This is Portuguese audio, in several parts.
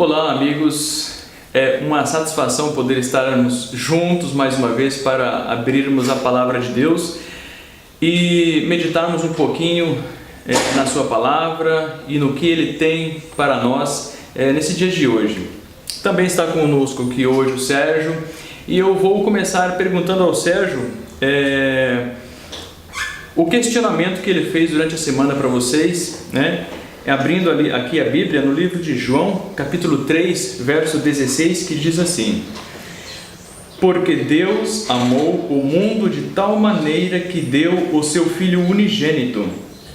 Olá, amigos. É uma satisfação poder estarmos juntos mais uma vez para abrirmos a palavra de Deus e meditarmos um pouquinho na sua palavra e no que Ele tem para nós nesse dia de hoje. Também está conosco aqui hoje o Sérgio e eu vou começar perguntando ao Sérgio o questionamento que ele fez durante a semana para vocês, né? Abrindo aqui a Bíblia, no livro de João, capítulo 3, verso 16, que diz assim: Porque Deus amou o mundo de tal maneira que deu o seu Filho unigênito,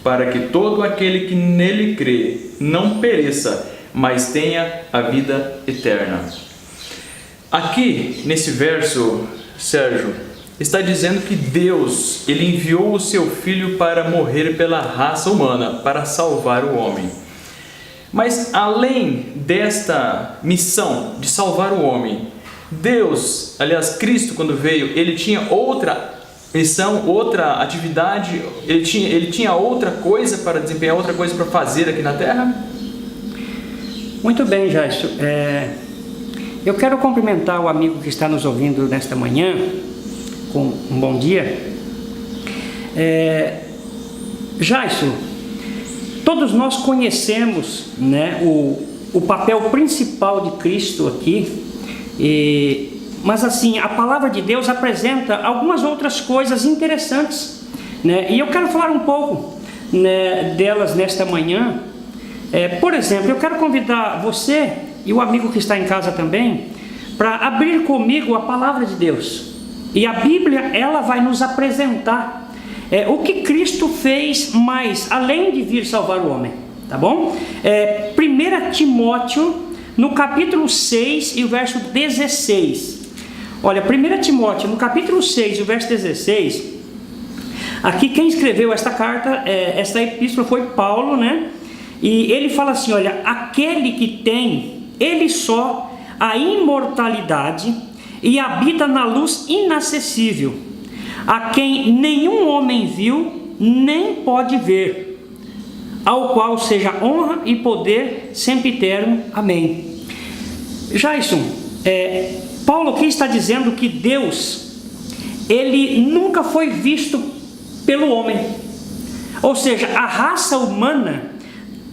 para que todo aquele que nele crê não pereça, mas tenha a vida eterna. Aqui, nesse verso, Sérgio, está dizendo que Deus, Ele enviou o seu Filho para morrer pela raça humana, para salvar o homem. Mas além desta missão de salvar o homem, Deus, aliás, Cristo quando veio, Ele tinha outra missão, outra atividade, Ele tinha outra coisa para desempenhar, outra coisa para fazer aqui na Terra? Muito bem, Jairson. Eu quero cumprimentar o amigo que está nos ouvindo nesta manhã, com um bom dia. Jairson, todos nós conhecemos, né, o papel principal de Cristo aqui, mas assim, a palavra de Deus apresenta algumas outras coisas interessantes, né, e eu quero falar um pouco, né, delas nesta manhã. Por exemplo, eu quero convidar você e o amigo que está em casa também para abrir comigo a palavra de Deus. E a Bíblia, ela vai nos apresentar o que Cristo fez mais, além de vir salvar o homem, tá bom? 1 Timóteo, no capítulo 6 e o verso 16. Olha, 1 Timóteo, no capítulo 6 e o verso 16, aqui quem escreveu esta carta, esta epístola foi Paulo, né? E ele fala assim, olha, aquele que tem, ele só, a imortalidade e habita na luz inacessível, a quem nenhum homem viu, nem pode ver, ao qual seja honra e poder sempre eterno. Amém. Jairson, Paulo aqui está dizendo que Deus, ele nunca foi visto pelo homem, ou seja, a raça humana,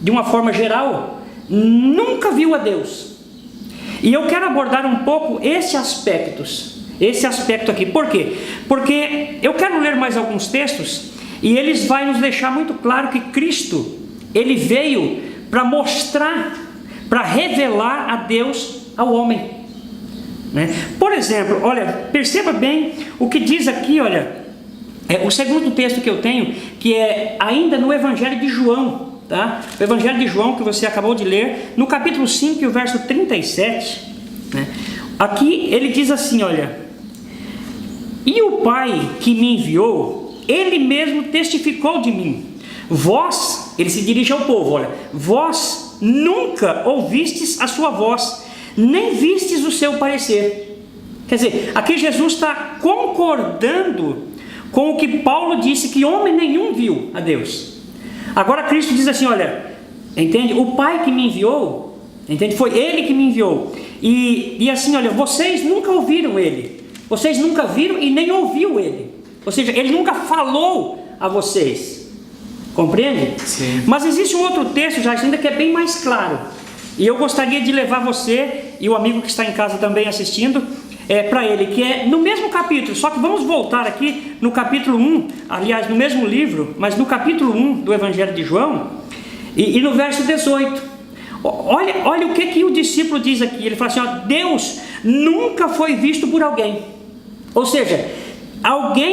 de uma forma geral, nunca viu a Deus. E eu quero abordar um pouco esse aspecto aqui. Por quê? Porque eu quero ler mais alguns textos e eles vão nos deixar muito claro que Cristo, Ele veio para mostrar, para revelar a Deus ao homem, né? Por exemplo, olha, perceba bem o que diz aqui, olha, o segundo texto que eu tenho, que é ainda no Evangelho de João, tá? O Evangelho de João que você acabou de ler, no capítulo 5 e o verso 37, né? Aqui ele diz assim, olha: E o Pai que me enviou, Ele mesmo testificou de mim. Vós, ele se dirige ao povo, olha, vós nunca ouvistes a sua voz, nem vistes o seu parecer. Quer dizer, aqui Jesus está concordando com o que Paulo disse, que homem nenhum viu a Deus. Agora Cristo diz assim, olha, entende? O Pai que me enviou, entende? Foi Ele que me enviou. E assim, olha, vocês nunca ouviram Ele. Vocês nunca viram e nem ouviu Ele. Ou seja, Ele nunca falou a vocês. Compreende? Sim. Mas existe um outro texto, já ainda que é bem mais claro. E eu gostaria de levar você e o amigo que está em casa também assistindo, para ele, que é no mesmo capítulo, só que vamos voltar aqui no capítulo 1, aliás, no mesmo livro, mas no capítulo 1 do Evangelho de João, e no verso 18. Olha o que o discípulo diz aqui. Ele fala assim, ó, Deus nunca foi visto por alguém. Ou seja,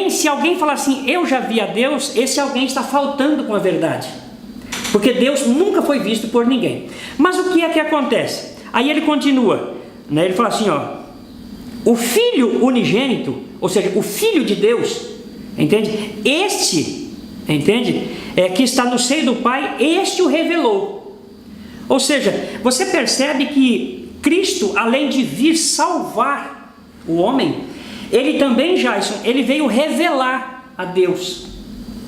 se alguém falar assim, eu já vi a Deus, esse alguém está faltando com a verdade, porque Deus nunca foi visto por ninguém. Mas o que é que acontece? Aí ele continua, né? Ele fala assim, ó, o Filho unigênito, ou seja, o Filho de Deus, entende? Entende? Que está no seio do Pai, este o revelou. Ou seja, você percebe que Cristo, além de vir salvar o homem, Ele também, Jairson, Ele veio revelar a Deus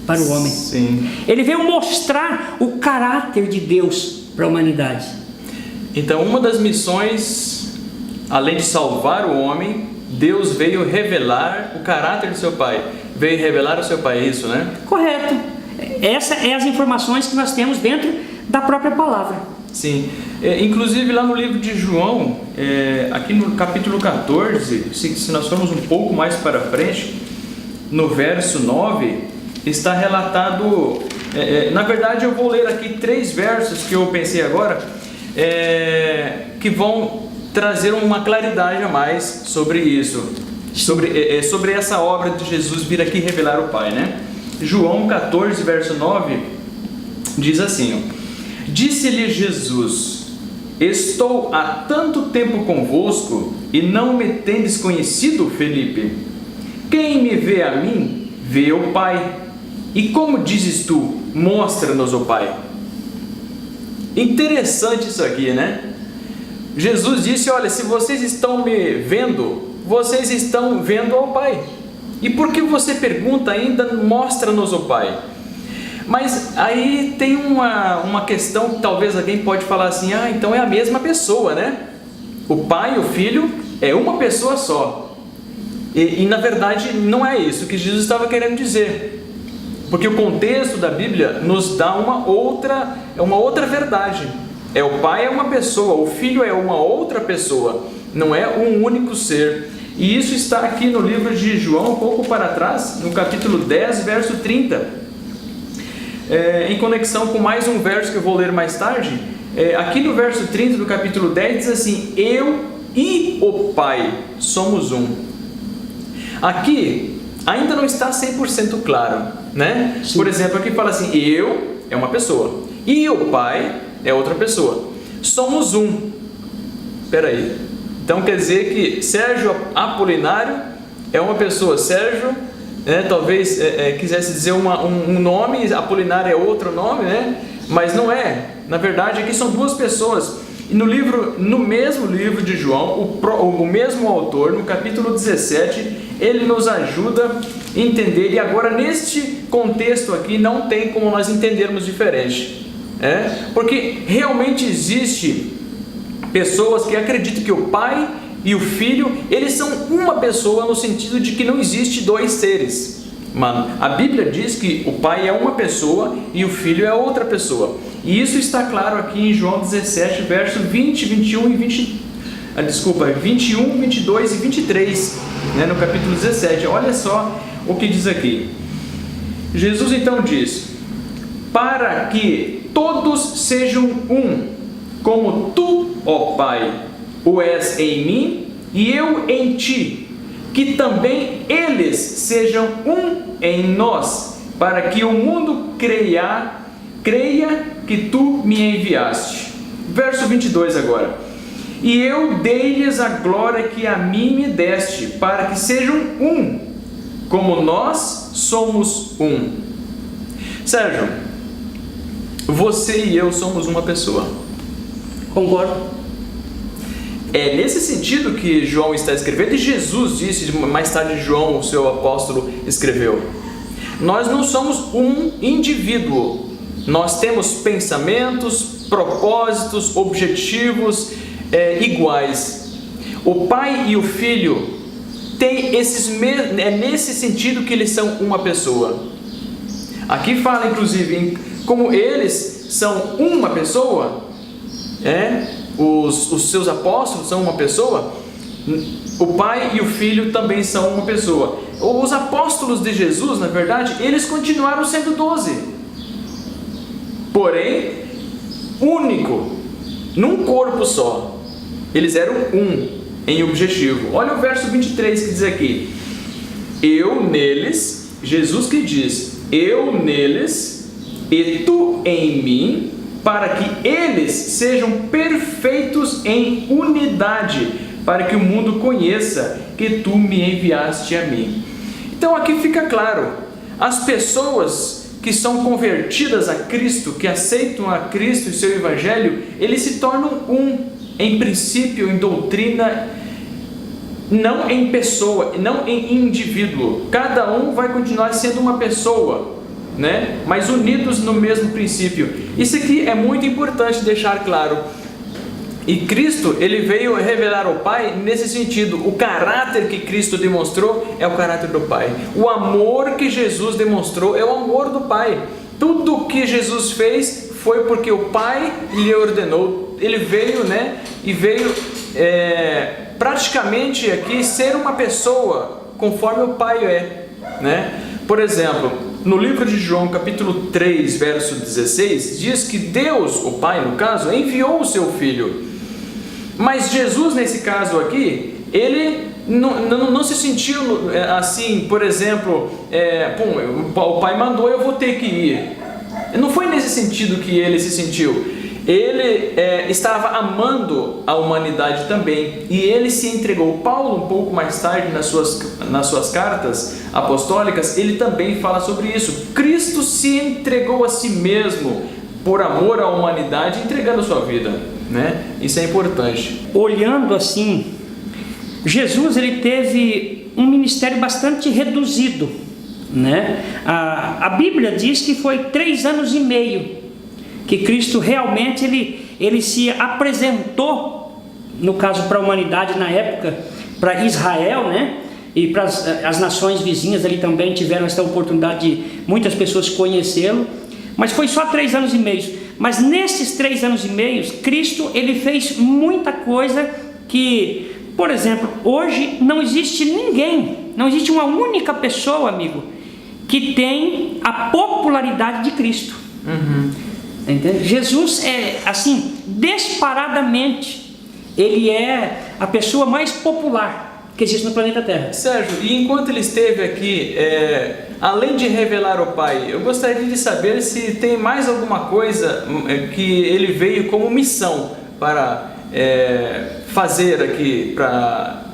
para o homem. Sim. Ele veio mostrar o caráter de Deus para a humanidade. Então, uma das missões, além de salvar o homem, Deus veio revelar o caráter de seu Pai. Veio revelar o seu Pai, é isso, né? Correto. Essas são as informações que nós temos dentro da própria palavra. Sim. Inclusive lá no livro de João, aqui no capítulo 14, se nós formos um pouco mais para frente, no verso 9, está relatado... na verdade, eu vou ler aqui 3 versos que eu pensei agora, que vão trazer uma claridade a mais sobre isso, sobre essa obra de Jesus vir aqui revelar o Pai, né? João 14, verso 9, diz assim: disse-lhe Jesus: estou há tanto tempo convosco e não me tendes conhecido, Felipe? Quem me vê a mim, vê o Pai. E como dizes tu, mostra-nos o Pai? Interessante isso aqui, né? Jesus disse: olha, se vocês estão me vendo, vocês estão vendo ao Pai. E por que você pergunta ainda, mostra-nos o Pai? Mas aí tem uma questão que talvez alguém pode falar assim: então é a mesma pessoa, né? O Pai e o Filho é uma pessoa só. E na verdade não é isso que Jesus estava querendo dizer. Porque o contexto da Bíblia nos dá uma outra verdade. O Pai é uma pessoa, o Filho é uma outra pessoa, não é um único ser. E isso está aqui no livro de João, um pouco para trás, no capítulo 10, verso 30. Em conexão com mais um verso que eu vou ler mais tarde, aqui no verso 30 do capítulo 10 diz assim: eu e o Pai somos um. Aqui ainda não está 100% claro, né? Sim. Por exemplo, aqui fala assim: eu é uma pessoa e o Pai é outra pessoa. Somos um. Espera aí. Então quer dizer que Sérgio Apolinário é uma pessoa. Sérgio, talvez quisesse dizer um nome, Apolinário é outro nome, né? Mas não é. Na verdade, aqui são 2 pessoas. E no mesmo livro de João, o mesmo autor, no capítulo 17, ele nos ajuda a entender. E agora, neste contexto aqui, não tem como nós entendermos diferente. Porque realmente existe pessoas que acreditam que o Pai e o Filho, eles são uma pessoa, no sentido de que não existe 2 seres. Mano, a Bíblia diz que o Pai é uma pessoa e o Filho é outra pessoa. E isso está claro aqui em João 17, verso 20, 21 e 21, 22 e 23, no capítulo 17. Olha só o que diz aqui. Jesus então diz: para que todos sejam um, como tu, ó Pai, o és em mim e eu em ti, que também eles sejam um em nós, para que o mundo creia que tu me enviaste. Verso 22 agora: e eu dei-lhes a glória que a mim me deste, para que sejam um, como nós somos um. Sérgio, você e eu somos uma pessoa. Concordo. É nesse sentido que João está escrevendo, e Jesus disse, mais tarde João, o seu apóstolo, escreveu: nós não somos um indivíduo, nós temos pensamentos, propósitos, objetivos iguais. O Pai e o Filho têm nesse sentido que eles são uma pessoa. Aqui fala inclusive como eles são uma pessoa, os seus apóstolos são uma pessoa, o Pai e o Filho também são uma pessoa. Os apóstolos de Jesus, na verdade, eles continuaram sendo 12, porém, único, num corpo só. Eles eram um em objetivo. Olha o verso 23 que diz aqui: eu neles, Jesus que diz, eu neles e tu em mim, para que eles sejam perfeitos em unidade, para que o mundo conheça que tu me enviaste a mim. Então aqui fica claro, as pessoas que são convertidas a Cristo, que aceitam a Cristo e seu Evangelho, eles se tornam um, em princípio, em doutrina, não em pessoa, não em indivíduo. Cada um vai continuar sendo uma pessoa, mas unidos no mesmo princípio. Isso aqui é muito importante deixar claro. E Cristo, ele veio revelar ao Pai nesse sentido. O caráter que Cristo demonstrou é o caráter do Pai. O amor que Jesus demonstrou é o amor do Pai. Tudo que Jesus fez foi porque o Pai lhe ordenou. Ele veio, e veio praticamente aqui ser uma pessoa conforme o Pai é, Por exemplo, no livro de João, capítulo 3, verso 16, diz que Deus, o Pai no caso, enviou o seu Filho. Mas Jesus, nesse caso aqui, ele não se sentiu assim, por exemplo, o Pai mandou, eu vou ter que ir. Não foi nesse sentido que ele se sentiu. Ele estava amando a humanidade também, e ele se entregou. Paulo, um pouco mais tarde, nas suas cartas apostólicas, ele também fala sobre isso. Cristo se entregou a si mesmo por amor à humanidade, entregando a sua vida, Isso é importante. Olhando assim, Jesus, ele teve um ministério bastante reduzido, A Bíblia diz que foi 3 anos e meio que Cristo realmente ele se apresentou, no caso para a humanidade na época, para Israel, e para as nações vizinhas ali também tiveram essa oportunidade de muitas pessoas conhecê-lo, mas foi só 3 anos e meio. Mas nesses 3 anos e meio, Cristo ele fez muita coisa que, por exemplo, hoje não existe ninguém, não existe uma única pessoa, amigo, que tem a popularidade de Cristo. Entende? Jesus é assim, disparadamente, ele é a pessoa mais popular que existe no planeta Terra. Sérgio, e enquanto ele esteve aqui, além de revelar o Pai, eu gostaria de saber se tem mais alguma coisa que ele veio como missão para fazer aqui, para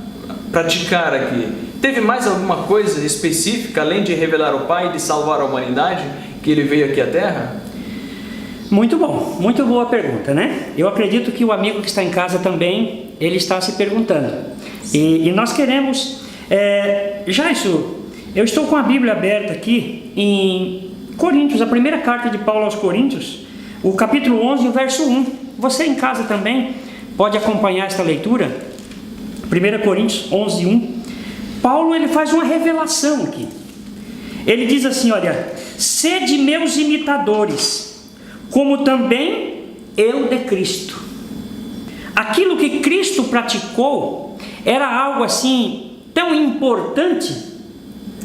praticar aqui. Teve mais alguma coisa específica, além de revelar o Pai e de salvar a humanidade, que ele veio aqui à Terra? Muito bom, muito boa pergunta, Eu acredito que o amigo que está em casa também, ele está se perguntando. E nós queremos, Jairson, eu estou com a Bíblia aberta aqui em Coríntios, a primeira carta de Paulo aos Coríntios, o capítulo 11, o verso 1. Você em casa também pode acompanhar esta leitura, 1 Coríntios 11, 1. Paulo ele faz uma revelação aqui. Ele diz assim, olha, sede meus imitadores, como também eu de Cristo. Aquilo que Cristo praticou era algo assim tão importante,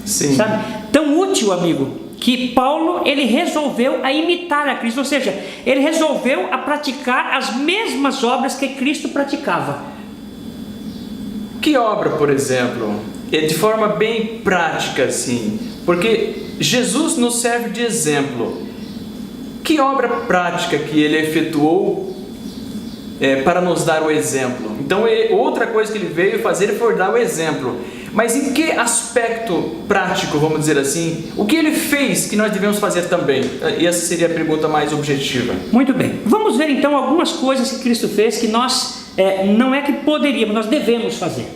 sim, sabe? Tão útil, amigo, que Paulo ele resolveu a imitar a Cristo, ou seja, ele resolveu a praticar as mesmas obras que Cristo praticava. Que obra, por exemplo? De forma bem prática, assim, porque Jesus nos serve de exemplo. Que obra prática que ele efetuou para nos dar o exemplo? Então, outra coisa que ele veio fazer foi dar o exemplo. Mas em que aspecto prático, vamos dizer assim, o que ele fez que nós devemos fazer também? E essa seria a pergunta mais objetiva. Muito bem. Vamos ver então algumas coisas que Cristo fez que nós, não é que poderíamos, nós devemos fazer.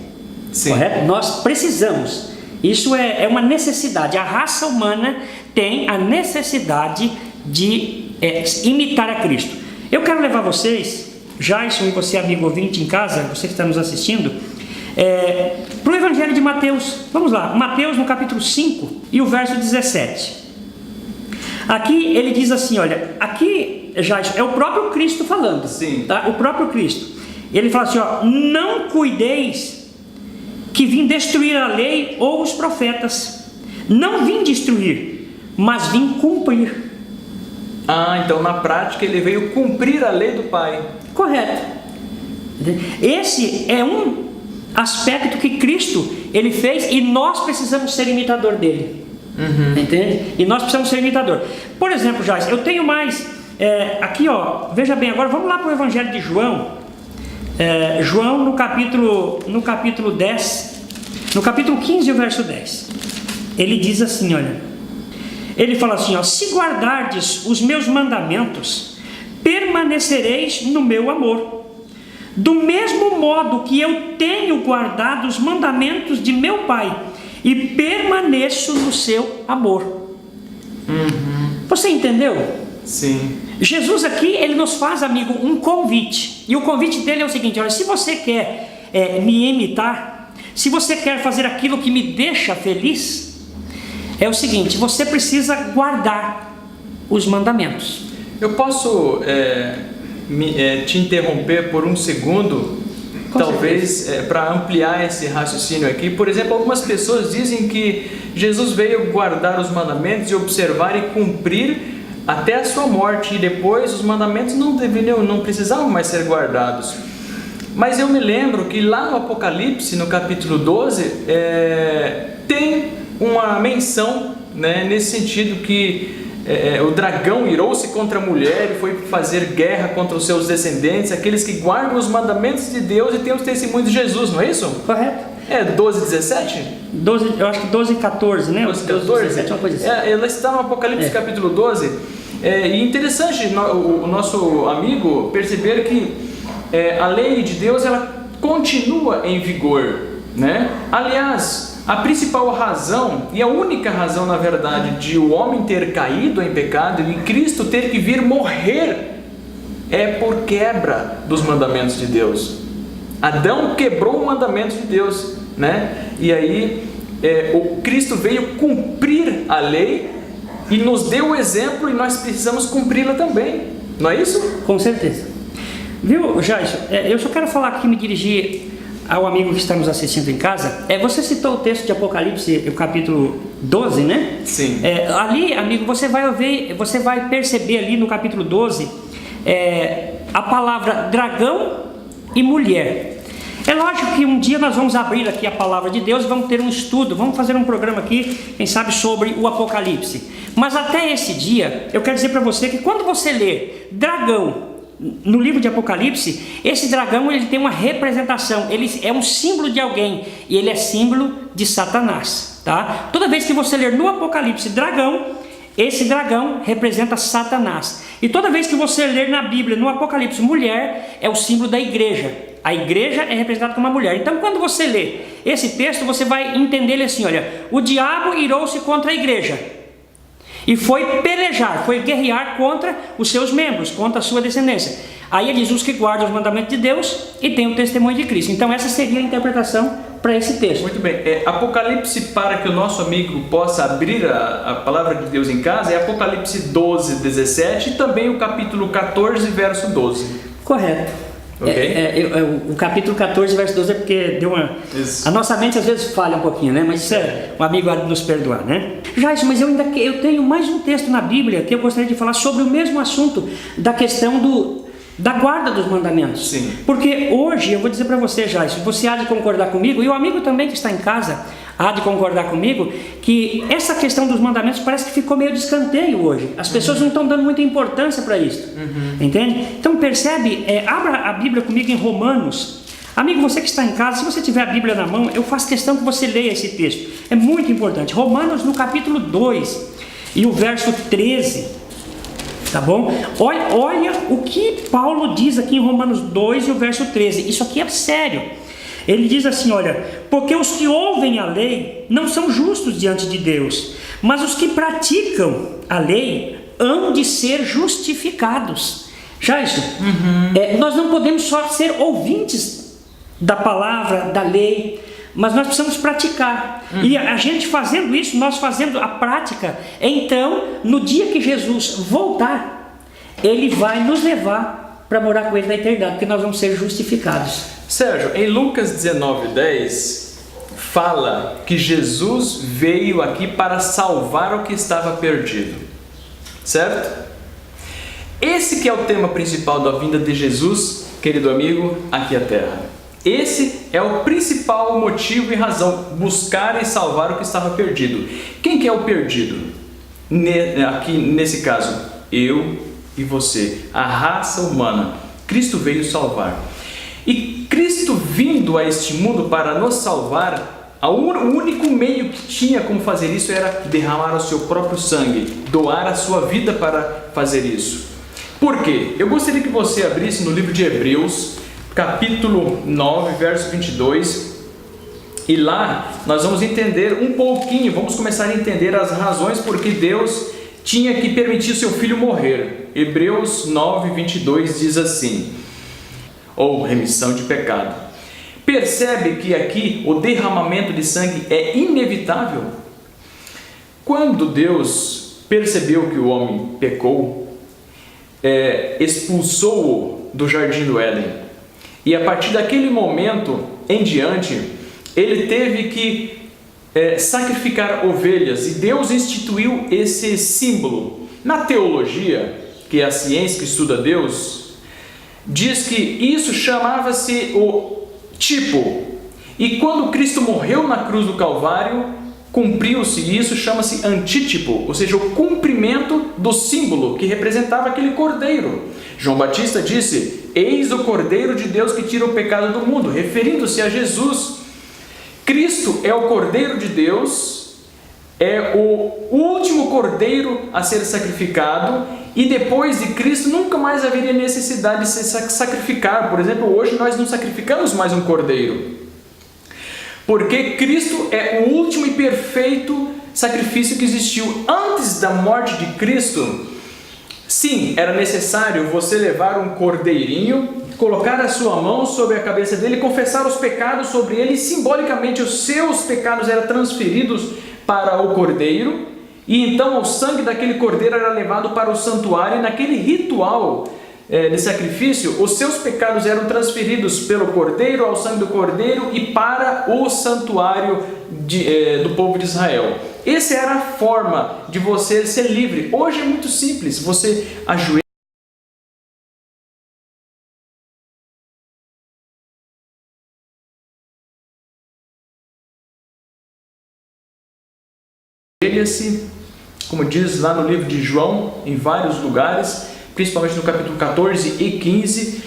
Sim. Correto? Nós precisamos. Isso é uma necessidade. A raça humana tem a necessidade de imitar a Cristo. Eu quero levar vocês, Jason e você amigo ouvinte em casa, você que está nos assistindo, para o Evangelho de Mateus. Vamos lá, Mateus no capítulo 5 e o verso 17. Aqui ele diz assim, olha, aqui Jason, é o próprio Cristo falando. Sim. Tá? O próprio Cristo. Ele fala assim, ó, não cuideis que vim destruir a lei ou os profetas. Não vim destruir, mas vim cumprir. Então na prática ele veio cumprir a lei do Pai. Correto. Esse é um aspecto que Cristo ele fez e nós precisamos ser imitador dele. Entende? E nós precisamos ser imitador. Por exemplo, Jair, eu tenho mais aqui, ó, veja bem, agora vamos lá para o Evangelho de João. João no capítulo 10, no capítulo 15, o verso 10. Ele diz assim, olha, ele fala assim, ó, se guardardes os meus mandamentos, permanecereis no meu amor. Do mesmo modo que eu tenho guardado os mandamentos de meu Pai e permaneço no seu amor. Você entendeu? Sim. Jesus aqui, ele nos faz, amigo, um convite. E o convite dele é o seguinte: olha, se você quer me imitar, se você quer fazer aquilo que me deixa feliz, é o seguinte: você precisa guardar os mandamentos. Eu posso te interromper por um segundo, talvez para ampliar esse raciocínio aqui. Por exemplo, algumas pessoas dizem que Jesus veio guardar os mandamentos e observar e cumprir até a sua morte, e depois os mandamentos não precisavam mais ser guardados. Mas eu me lembro que lá no Apocalipse, no capítulo 12, tem uma menção, né, nesse sentido que o dragão irou-se contra a mulher e foi fazer guerra contra os seus descendentes, aqueles que guardam os mandamentos de Deus e têm os testemunhos de Jesus, não é isso? Correto. 12, 17? 12, eu acho que 12 e 14, né? 12 e 14? 17, uma coisa assim. Ela está no Apocalipse capítulo 12. E interessante o nosso amigo perceber que a lei de Deus, ela continua em vigor, né? Aliás, a principal razão e a única razão, na verdade, de o homem ter caído em pecado e Cristo ter que vir morrer é por quebra dos mandamentos de Deus. Adão quebrou o mandamento de Deus, né? E aí o Cristo veio cumprir a lei e nos deu o exemplo, e nós precisamos cumpri-la também, não é isso? Com certeza. Viu, Jairson? Eu só quero falar aqui, me dirigir ao amigo que está nos assistindo em casa. Você citou o texto de Apocalipse, o capítulo 12, né? Sim. Ali, amigo, você vai perceber ali no capítulo 12 a palavra dragão e mulher. É lógico que um dia nós vamos abrir aqui a palavra de Deus e vamos ter um estudo, vamos fazer um programa aqui, quem sabe, sobre o Apocalipse. Mas até esse dia, eu quero dizer para você que quando você lê dragão no livro de Apocalipse, esse dragão, ele tem uma representação, ele é um símbolo de alguém, e ele é símbolo de Satanás, tá? Toda vez que você ler no Apocalipse dragão, esse dragão representa Satanás. E toda vez que você ler na Bíblia, no Apocalipse, mulher, é o símbolo da igreja. A igreja é representada como uma mulher. Então, quando você lê esse texto, você vai entender ele assim: olha, o diabo irou-se contra a igreja e foi pelejar, foi guerrear contra os seus membros, contra a sua descendência. Aí ele diz: os que guardam os mandamentos de Deus e têm o testemunho de Cristo. Então essa seria a interpretação para esse texto. Muito bem. Apocalipse, para que o nosso amigo possa abrir a palavra de Deus em casa, é Apocalipse 12, 17 e também o capítulo 14, verso 12. Correto. Okay. O capítulo 14, verso 12 é porque deu uma... Isso. A nossa mente às vezes falha um pouquinho, né? Mas isso um amigo há de nos perdoar, né? Jairson, mas eu tenho mais um texto na Bíblia que eu gostaria de falar sobre o mesmo assunto da questão da guarda dos mandamentos. Sim. Porque hoje, eu vou dizer para você, Jairson, você há de concordar comigo, e o amigo também que está em casa há de concordar comigo, que essa questão dos mandamentos parece que ficou meio de escanteio hoje. As pessoas não estão dando muita importância para isso. Entende? Então percebe, abra a Bíblia comigo em Romanos. Amigo, você que está em casa, se você tiver a Bíblia na mão, eu faço questão que você leia esse texto. É muito importante. Romanos no capítulo 2 e o verso 13. Tá bom? Olha o que Paulo diz aqui em Romanos 2 e o verso 13. Isso aqui é sério. Ele diz assim: olha, porque os que ouvem a lei não são justos diante de Deus, mas os que praticam a lei hão de ser justificados. Já isso? Nós não podemos só ser ouvintes da palavra, da lei, mas nós precisamos praticar. E a gente fazendo isso, nós fazendo a prática, então, no dia que Jesus voltar, Ele vai nos levar para morar com Ele na eternidade, porque nós vamos ser justificados. Sérgio, em Lucas 19:10, fala que Jesus veio aqui para salvar o que estava perdido, certo? Esse que é o tema principal da vinda de Jesus, querido amigo, aqui à Terra. Esse é o principal motivo e razão, buscar e salvar o que estava perdido. Quem que é o perdido? Aqui nesse caso, eu e você, a raça humana. Cristo veio salvar. E Cristo vindo a este mundo para nos salvar, o único meio que tinha como fazer isso era derramar o seu próprio sangue, doar a sua vida para fazer isso. Por quê? Eu gostaria que você abrisse no livro de Hebreus, capítulo 9, verso 22, e lá nós vamos entender um pouquinho, vamos começar a entender as razões por que Deus tinha que permitir seu filho morrer. Hebreus 9, 22 diz assim, ou remissão de pecado. Percebe que aqui o derramamento de sangue é inevitável? Quando Deus percebeu que o homem pecou, expulsou-o do jardim do Éden. E a partir daquele momento em diante, ele teve que sacrificar ovelhas, e Deus instituiu esse símbolo. Na teologia, que é a ciência que estuda Deus, diz que isso chamava-se o tipo, e quando Cristo morreu na cruz do Calvário, cumpriu-se, e isso chama-se antítipo, ou seja, o cumprimento do símbolo que representava aquele cordeiro. João Batista disse, eis o cordeiro de Deus que tira o pecado do mundo, referindo-se a Jesus. Cristo é o Cordeiro de Deus, é o último cordeiro a ser sacrificado, e depois de Cristo nunca mais haveria necessidade de se sacrificar. Por exemplo, hoje nós não sacrificamos mais um cordeiro, porque Cristo é o último e perfeito sacrifício que existiu. Antes da morte de Cristo, sim, era necessário você levar um cordeirinho, colocar a sua mão sobre a cabeça dele, confessar os pecados sobre ele, e simbolicamente os seus pecados eram transferidos para o cordeiro, e então o sangue daquele cordeiro era levado para o santuário, e naquele ritual de sacrifício, os seus pecados eram transferidos pelo cordeiro, ao sangue do cordeiro, e para o santuário do povo de Israel. Essa era a forma de você ser livre. Hoje é muito simples, você ajoelha, como diz lá no livro de João, em vários lugares, principalmente no capítulo 14 e 15,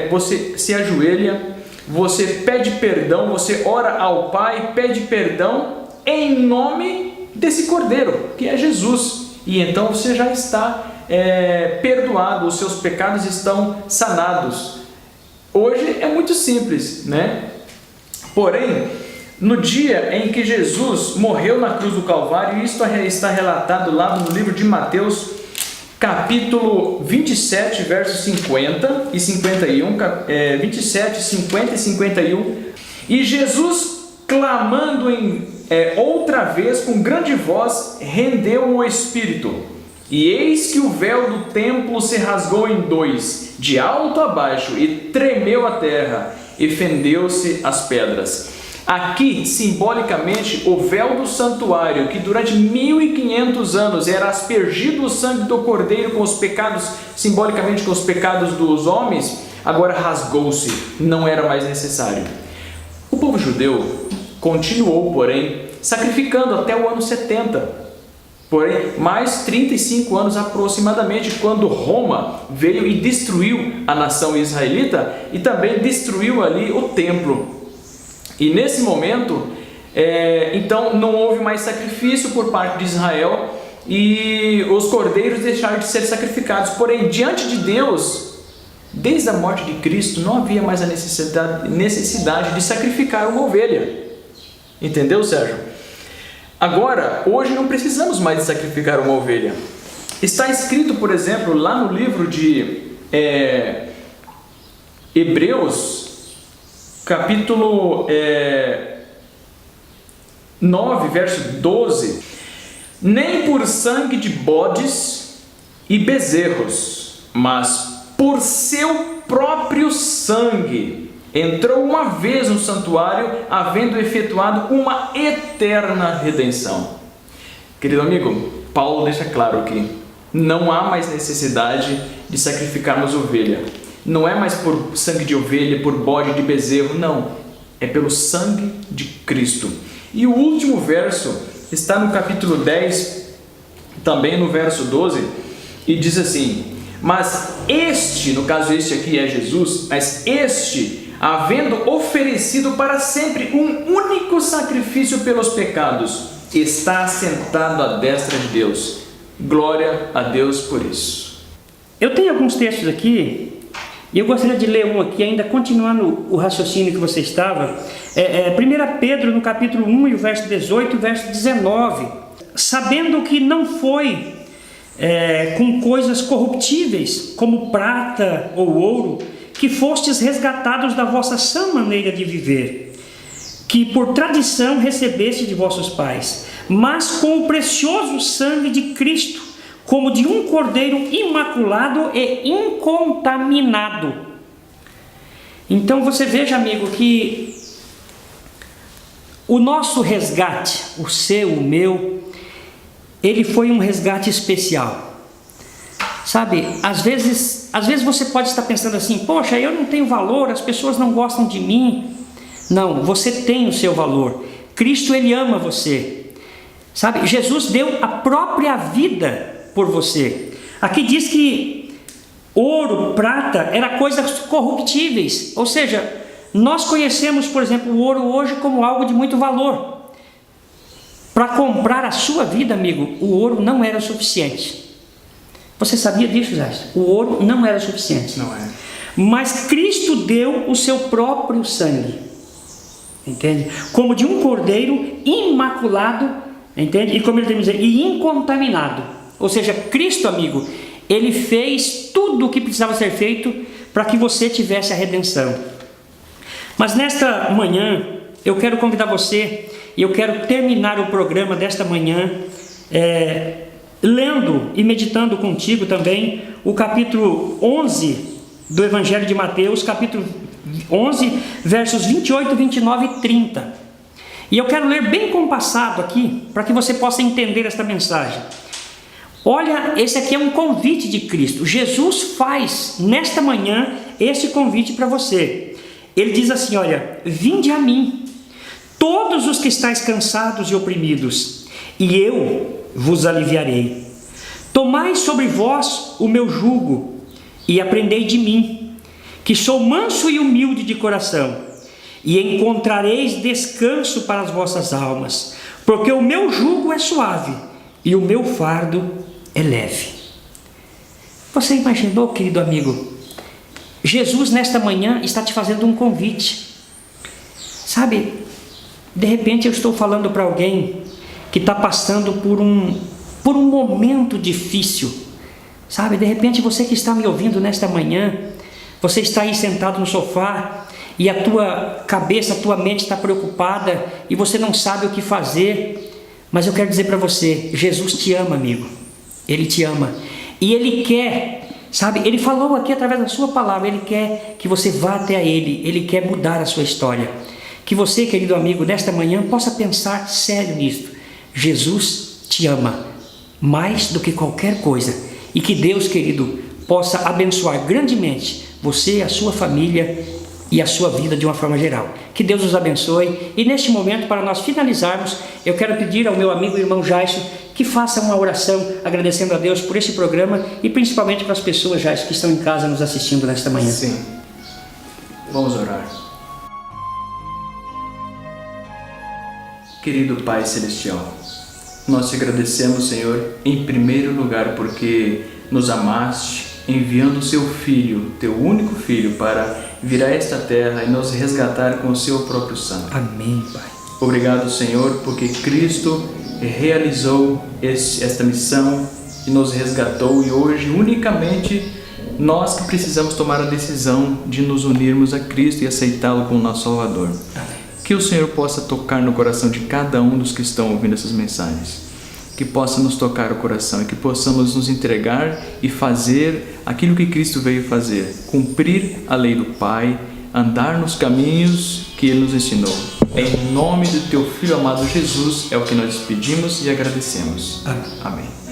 você se ajoelha, você pede perdão, você ora ao Pai, pede perdão em nome desse Cordeiro, que é Jesus, e então você já está perdoado, os seus pecados estão sanados. Hoje é muito simples, né? Porém, no dia em que Jesus morreu na cruz do Calvário, isso está relatado lá no livro de Mateus, capítulo 27, versos 50 e 51, 27, 50 e 51, e Jesus, clamando outra vez com grande voz, rendeu o Espírito, e eis que o véu do templo se rasgou em dois, de alto a baixo, e tremeu a terra, e fendeu-se as pedras. Aqui, simbolicamente, o véu do santuário, que durante 1500 anos era aspergido o sangue do cordeiro com os pecados, simbolicamente com os pecados dos homens, agora rasgou-se, não era mais necessário. O povo judeu continuou, porém, sacrificando até o ano 70, porém, mais 35 anos aproximadamente, quando Roma veio e destruiu a nação israelita e também destruiu ali o templo. E nesse momento, então não houve mais sacrifício por parte de Israel e os cordeiros deixaram de ser sacrificados. Porém, diante de Deus, desde a morte de Cristo, não havia mais a necessidade de sacrificar uma ovelha. Entendeu, Sérgio? Agora, hoje não precisamos mais de sacrificar uma ovelha. Está escrito, por exemplo, lá no livro de Hebreus, capítulo 9, verso 12, nem por sangue de bodes e bezerros, mas por seu próprio sangue, entrou uma vez no santuário, havendo efetuado uma eterna redenção. Querido amigo, Paulo deixa claro que não há mais necessidade de sacrificarmos ovelha. Não é mais por sangue de ovelha, por bode de bezerro, não. É pelo sangue de Cristo. E o último verso está no capítulo 10, também no verso 12, e diz assim: mas este, no caso este aqui é Jesus, mas este, havendo oferecido para sempre um único sacrifício pelos pecados, está assentado à destra de Deus. Glória a Deus por isso. Eu tenho alguns textos aqui, e eu gostaria de ler um aqui, ainda continuando o raciocínio que você estava. 1 Pedro, no capítulo 1, e o verso 18 e o verso 19. Sabendo que não foi com coisas corruptíveis, como prata ou ouro, que fostes resgatados da vossa sã maneira de viver, que por tradição recebeste de vossos pais, mas com o precioso sangue de Cristo, como de um cordeiro imaculado e incontaminado. Então você veja, amigo, que o nosso resgate, o seu, o meu, ele foi um resgate especial. Sabe, às vezes você pode estar pensando assim: poxa, eu não tenho valor, as pessoas não gostam de mim. Não, você tem o seu valor. Cristo, ele ama você. Sabe, Jesus deu a própria vida por você. Aqui diz que ouro, prata, era coisas corruptíveis. Ou seja, nós conhecemos, por exemplo, o ouro hoje como algo de muito valor. Para comprar a sua vida, amigo, o ouro não era suficiente. Você sabia disso, Zé? O ouro não era suficiente. Não é. Mas Cristo deu o seu próprio sangue. Entende? Como de um cordeiro imaculado, entende? E como ele tem que dizer, e incontaminado. Ou seja, Cristo, amigo, ele fez tudo o que precisava ser feito para que você tivesse a redenção. Mas nesta manhã, eu quero convidar você, e eu quero terminar o programa desta manhã, lendo e meditando contigo também o capítulo 11 do Evangelho de Mateus, capítulo 11, versos 28, 29 e 30. E eu quero ler bem compassado aqui, para que você possa entender esta mensagem. Olha, esse aqui é um convite de Cristo. Jesus faz nesta manhã esse convite para você. Ele diz assim: olha, vinde a mim, todos os que estáis cansados e oprimidos, e eu vos aliviarei. Tomai sobre vós o meu jugo, e aprendei de mim, que sou manso e humilde de coração, e encontrareis descanso para as vossas almas, porque o meu jugo é suave, e o meu fardo é leve. Você imaginou, querido amigo? Jesus nesta manhã está te fazendo um convite. Sabe, de repente eu estou falando para alguém que está passando por um momento difícil. Sabe, de repente você que está me ouvindo nesta manhã, você está aí sentado no sofá e a tua cabeça, a tua mente está preocupada e você não sabe o que fazer. Mas eu quero dizer para você, Jesus te ama, amigo. Ele te ama. E Ele quer, sabe, Ele falou aqui através da sua palavra, Ele quer que você vá até Ele, Ele quer mudar a sua história. Que você, querido amigo, nesta manhã possa pensar sério nisso. Jesus te ama mais do que qualquer coisa. E que Deus, querido, possa abençoar grandemente você, a sua família e a sua vida de uma forma geral. Que Deus os abençoe. E neste momento, para nós finalizarmos, eu quero pedir ao meu amigo e irmão Jaison que faça uma oração agradecendo a Deus por esse programa e principalmente para as pessoas, Jaison, que estão em casa nos assistindo nesta manhã. Sim. Vamos orar. Querido Pai Celestial, nós te agradecemos, Senhor, em primeiro lugar porque nos amaste, enviando o seu Filho, teu único Filho, para vir a esta terra e nos resgatar com o seu próprio sangue. Amém, Pai. Obrigado, Senhor, porque Cristo realizou esta missão e nos resgatou, e hoje unicamente nós que precisamos tomar a decisão de nos unirmos a Cristo e aceitá-lo como nosso Salvador. Amém. Que o Senhor possa tocar no coração de cada um dos que estão ouvindo essas mensagens, que possa nos tocar o coração e que possamos nos entregar e fazer aquilo que Cristo veio fazer, cumprir a lei do Pai, andar nos caminhos que Ele nos ensinou. Em nome do Teu Filho amado Jesus é o que nós pedimos e agradecemos. Amém. Amém.